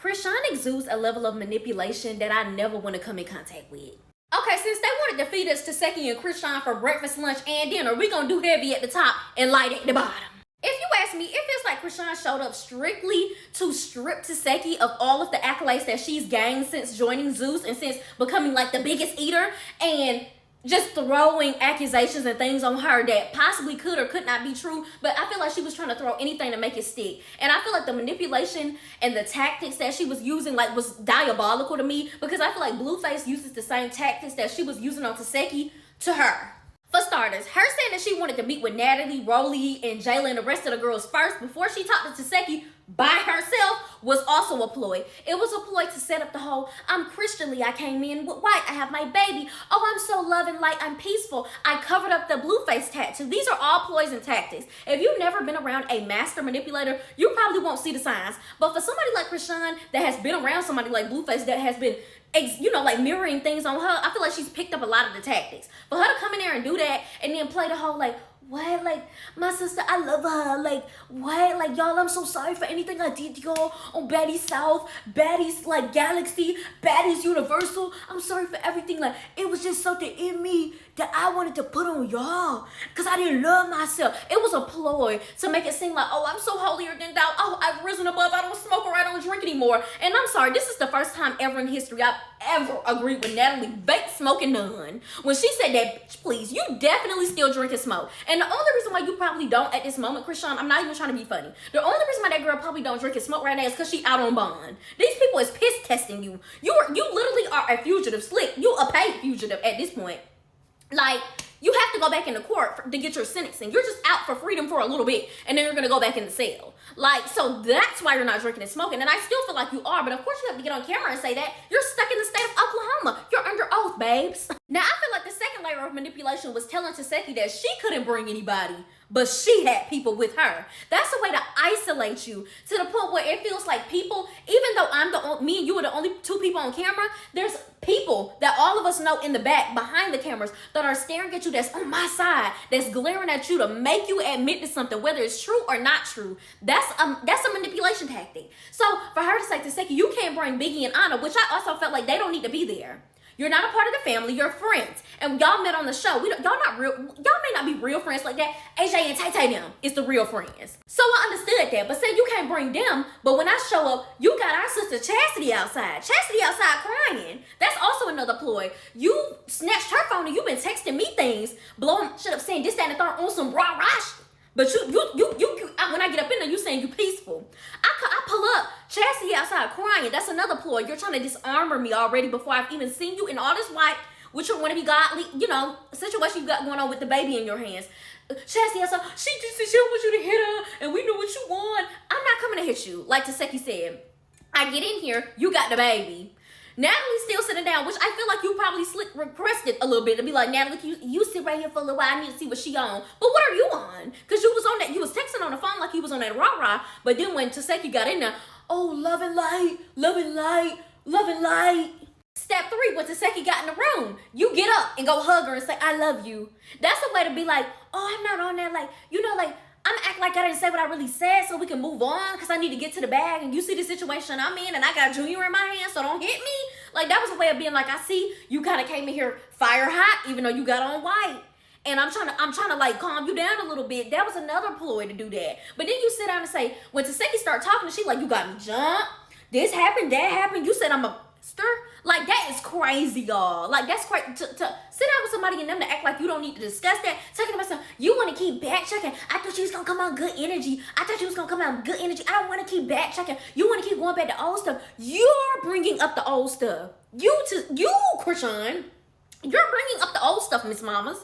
Chrisean exudes a level of manipulation that I never want to come in contact with. Okay, since they wanted to feed us Taseki and Chrisean for breakfast, lunch, and dinner, we gonna do heavy at the top and light at the bottom. If you ask me, it feels like Chrisean showed up strictly to strip Taseki of all of the accolades that she's gained since joining Zeus and since becoming like the biggest eater, and just throwing accusations and things on her that possibly could or could not be true. But I feel like she was trying to throw anything to make it stick. And I feel like the manipulation and the tactics that she was using like was diabolical to me, because I feel like Blueface uses the same tactics that she was using on Taseki to her. For starters, her saying that she wanted to meet with Natalie, Roelly, and Jayla and the rest of the girls first before she talked to Taseki by herself was also a ploy. It was a ploy to set up the whole, I'm Christianly, I came in with white, I have my baby, oh, I'm so loving, light, I'm peaceful, I covered up the Blueface tattoo. These are all ploys and tactics. If you've never been around a master manipulator, you probably won't see the signs. But for somebody like Chrisean that has been around somebody like Blueface that has been, you know, like mirroring things on her, I feel like she's picked up a lot of the tactics. For her to come in there and do that and then play the whole like, what, like, my sister, I love her, like, what, like, y'all, I'm so sorry for anything I did to y'all on Baddies South, Baddies, like, Galaxy, Baddies Universal, I'm sorry for everything, like, it was just something in me that I wanted to put on y'all, because I didn't love myself. It was a ploy to make it seem like, oh, I'm so holier than thou, oh, I've risen above, I don't smoke or I don't drink anymore. And I'm sorry, this is the first time ever in history I've ever agreed with Natalie Bates smoking none. When she said that, please, you definitely still drink and smoke. And the only reason why you probably don't at this moment, Chrisean, I'm not even trying to be funny. The only reason why that girl probably don't drink and smoke right now is because she out on bond. These people is piss testing you. You literally are a fugitive, slick. You a paid fugitive at this point. Like, you have to go back into court to get your sentencing. You're just out for freedom for a little bit, and then you're gonna go back in the cell. Like, so that's why you're not drinking and smoking. And I still feel like you are, but of course you have to get on camera and say that. You're stuck in the state of Oklahoma. You're under oath, babes. Now, I feel like the second layer of manipulation was telling Taseki that she couldn't bring anybody, but she had people with her. That's a way to isolate you to the point where it feels like people, even though me and you are the only two people on camera, there's people that all of us know in the back behind the cameras that are staring at you, that's on my side, that's glaring at you to make you admit to something, whether it's true or not true. That's a manipulation tactic. So for her to say, Taseki, you can't bring Biggie and Anna, which I also felt like they don't need to be there. You're not a part of the family, you're friends. And y'all met on the show. Y'all may not be real friends like that. AJ and Tay Tay them is the real friends. So I understood that, but say you can't bring them, but when I show up, you got our sister Chastity outside. Chastity outside crying. That's also another ploy. You snatched her phone and you've been texting me things, blowing shit up, saying this, that, and the third on some rah-rah shit. But when I get up in there, you saying you peaceful. I pull up, Chastity outside crying. That's another ploy. You're trying to disarmor me already before I've even seen you in all this white, with your wannabe godly, you know, situation you got going on with the baby in your hands. Chastity outside, she don't want you to hit her, and we know what you want. I'm not coming to hit you, like Taseki said. I get in here, you got the baby. Natalie's still sitting down, which I feel like you probably requested a little bit to be like, Natalie, you sit right here for a little while. I need to see what she on. But what are you on? Because you was on that, you was texting on the phone like you was on that rah-rah. But then when Taseki got in there, oh, love and light, love and light, love and light. Step 3, when Taseki got in the room, you get up and go hug her and say, I love you. That's a way to be like, oh, I'm not on that. Like, you know, like, I'm gonna act like I didn't say what I really said so we can move on because I need to get to the bag, and you see the situation I'm in and I got Junior in my hand, so don't hit me. Like, that was a way of being like, I see you kind of came in here fire hot even though you got on white. And I'm trying to like calm you down a little bit. That was another ploy to do that. But then you sit down and say, when Taseki start talking, she like, you got me jumped. This happened, that happened. You said I'm a stir. Like, that is crazy, y'all. Like, that's crazy. To sit down with somebody and them to act like you don't need to discuss that. Talking about something, you want to keep backtracking. I thought you was going to come on good energy. I thought you was going to come out good energy. I don't want to keep backtracking. You want to keep going back to old stuff. You're bringing up the old stuff. You, Chrisean, you're bringing up the old stuff, Miss Mamas.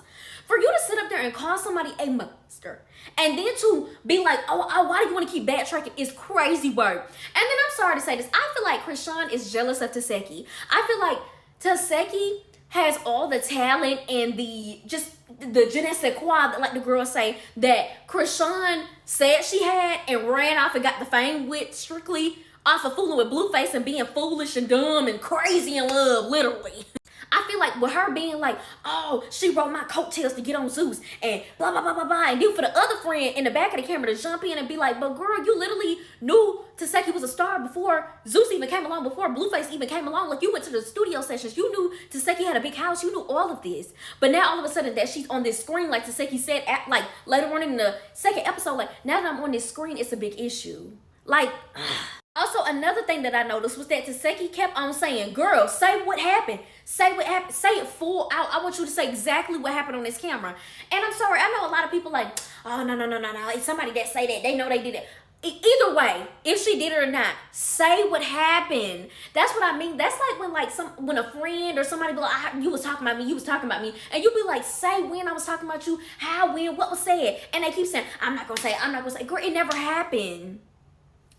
For you to sit up there and call somebody a monster, and then to be like, oh, why do you want to keep backtracking, is crazy work. And then I'm sorry to say this, I feel like Chrisean is jealous of Taseki. I feel like Taseki has all the talent and the je ne sais quoi, like the girls say, that Chrisean said she had and ran off and got the fame with strictly off of fooling with Blueface and being foolish and dumb and crazy in love, literally. I feel like with her being like, oh, she rode my coattails to get on Zeus and blah, blah, blah, blah, blah. And then for the other friend in the back of the camera to jump in and be like, but girl, you literally knew Taseki was a star before Zeus even came along, before Blueface even came along. Like, you went to the studio sessions. You knew Taseki had a big house. You knew all of this. But now all of a sudden that she's on this screen, like Taseki said, like later on in the second episode, like, now that I'm on this screen, it's a big issue. Like, also, another thing that I noticed was that Taseki kept on saying, girl, say what happened. Say what happened. Say it full out. I want you to say exactly what happened on this camera. And I'm sorry, I know a lot of people like, oh, no. It's somebody that say that. They know they did it. Either way, if she did it or not, say what happened. That's what I mean. That's like when a friend or somebody be like, you was talking about me, and you be like, say when I was talking about you, how, when, what was said. And they keep saying, I'm not gonna say. Girl, it never happened.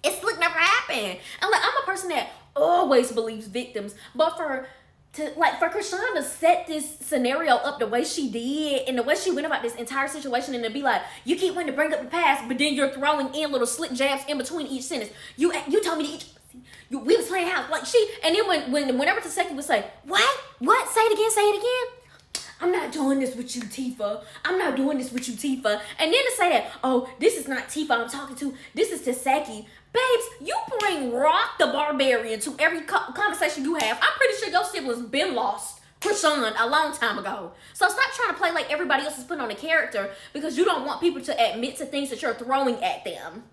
It's like never happened. And like, I'm a person that always believes victims, but for Chrisean to set this scenario up the way she did and the way she went about this entire situation, and to be like, you keep wanting to bring up the past, but then you're throwing in little slick jabs in between each sentence. You told me to we was playing house, like she, and then whenever Taseki would say, what, say it again. I'm not doing this with you, Tifa. I'm not doing this with you, Tifa. And then to say that, oh, this is not Tifa I'm talking to. This is Taseki. Babes, you bring Rock the Barbarian to every conversation you have. I'm pretty sure your siblings been lost Chrisean a long time ago. So stop trying to play like everybody else is putting on a character because you don't want people to admit to things that you're throwing at them.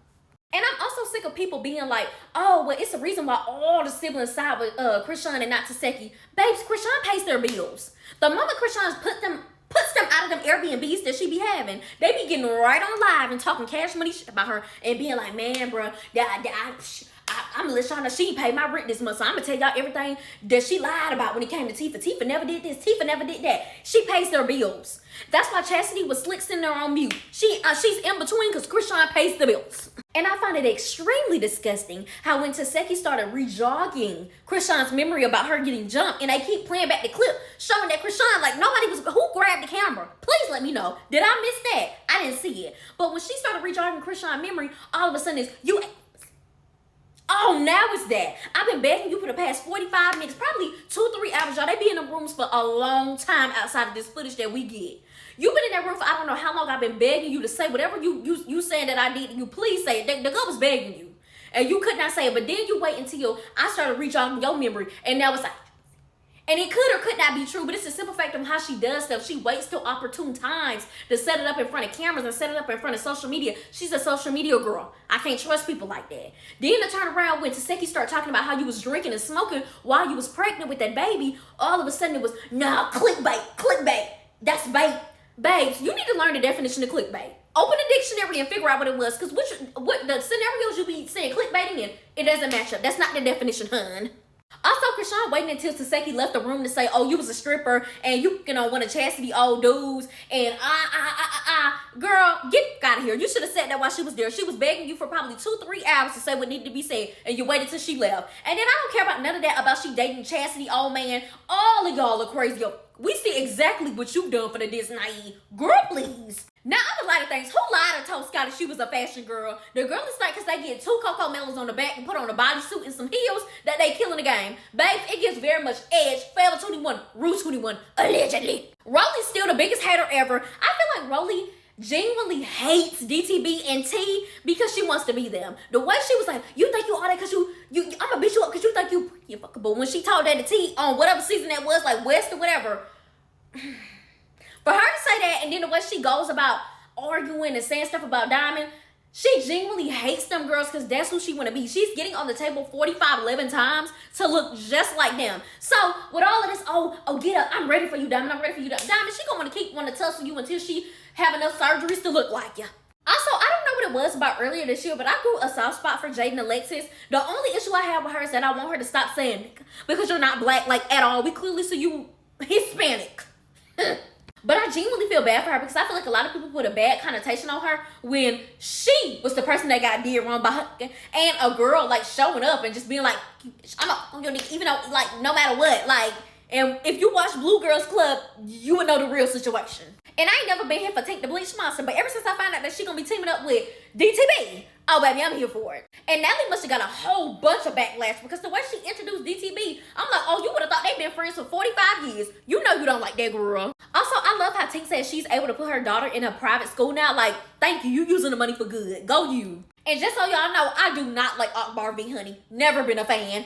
And I'm also sick of people being like, oh, well, it's the reason why all the siblings side with Chrisean and not Taseki. Babes, Chrisean pays their bills. The moment Chrisean puts them out of them Airbnbs that she be having, they be getting right on live and talking cash money shit about her and being like, man, bro, I'm gonna let y'all know she ain't paid my rent this month, so I'm gonna tell y'all everything that she lied about when it came to Tifa. Tifa never did this. Tifa never did that. She pays their bills. That's why Chastity was slick sitting there on mute. She's in between because Chrisean pays the bills. And I find it extremely disgusting how when Taseki started re-jogging Chrisean's memory about her getting jumped, and they keep playing back the clip, showing that Chrisean, like, who grabbed the camera? Please let me know. Did I miss that? I didn't see it. But when she started re-jogging Chrisean's memory, all of a sudden oh, now it's that. I've been begging you for the past 45 minutes, probably 2-3 hours, y'all. They be in the rooms for a long time outside of this footage that we get. You've been in that room for I don't know how long. I've been begging you to say whatever you saying that I did. You please say it. The girl was begging you, and you could not say it. But then you wait until I started rejogging your memory, and now it's like, and it could or could not be true. But it's a simple fact of how she does stuff. She waits till opportune times to set it up in front of cameras and set it up in front of social media. She's a social media girl. I can't trust people like that. Then to turn around when Taseki started talking about how you was drinking and smoking while you was pregnant with that baby, all of a sudden it was, nah, clickbait. That's bait. Babes, you need to learn the definition of clickbait. Open the dictionary and figure out what it was, because what the scenarios you be saying clickbaiting in, it doesn't match up. That's not the definition, hun. Also, Chrisean waiting until Taseki left the room to say, oh, you was a stripper and you know, one of Chastity old dudes and girl, get out of here. You should have said that while she was there. She was begging you for probably 2-3 hours to say what needed to be said, and you waited till she left. And then I don't care about none of that about she dating Chastity old man. All of y'all are crazy. We see exactly what you've done for the Disney. Girl, please. Now, other light of things, who lied and told Scotty she was a fashion girl? The girl is like, because they get 2 Coco Melons on the back and put on a bodysuit and some heels that they killing the game. Babe, it gives very much edge. Forever 21, Rue 21, allegedly. Roelly's still the biggest hater ever. I feel like Roelly genuinely hates DTB and T because she wants to be them. The way she was like, you think you all that because I'm gonna beat you up because you think you pretty fuckable. When she told that to T on whatever season that was, like West or whatever. For her to say that, and then the way she goes about arguing and saying stuff about Diamond, she genuinely hates them girls because that's who she want to be. She's getting on the table 11 times to look just like them. So with all of this, oh, get up, I'm ready for you, Diamond, I'm ready for you, Diamond. She gonna want to tussle you until she have enough surgeries to look like you. Also, I don't know what it was about earlier this year, but I grew a soft spot for Jade and Alexis. The only issue I have with her is that I want her to stop saying nigga because you're not black like at all. We clearly see you Hispanic. But I genuinely feel bad for her because I feel like a lot of people put a bad connotation on her when she was the person that got did wrong by her, and a girl like showing up and just being like, I'm on your dick, even though like no matter what, like, And if you watch Blue Girls Club, you would know the real situation. And I ain't never been here for Tink the Bleach Monster, but ever since I found out that she gonna be teaming up with DTB, oh baby, I'm here for it. And Natalie must have got a whole bunch of backlash because the way she introduced DTB, I'm like, oh, you would have thought they've been friends for 45 years. You know you don't like that girl. Also, I love how Tink says she's able to put her daughter in a private school now. Like, thank you, you using the money for good. Go you. And just so y'all know, I do not like Akbar v. Honey. Never been a fan.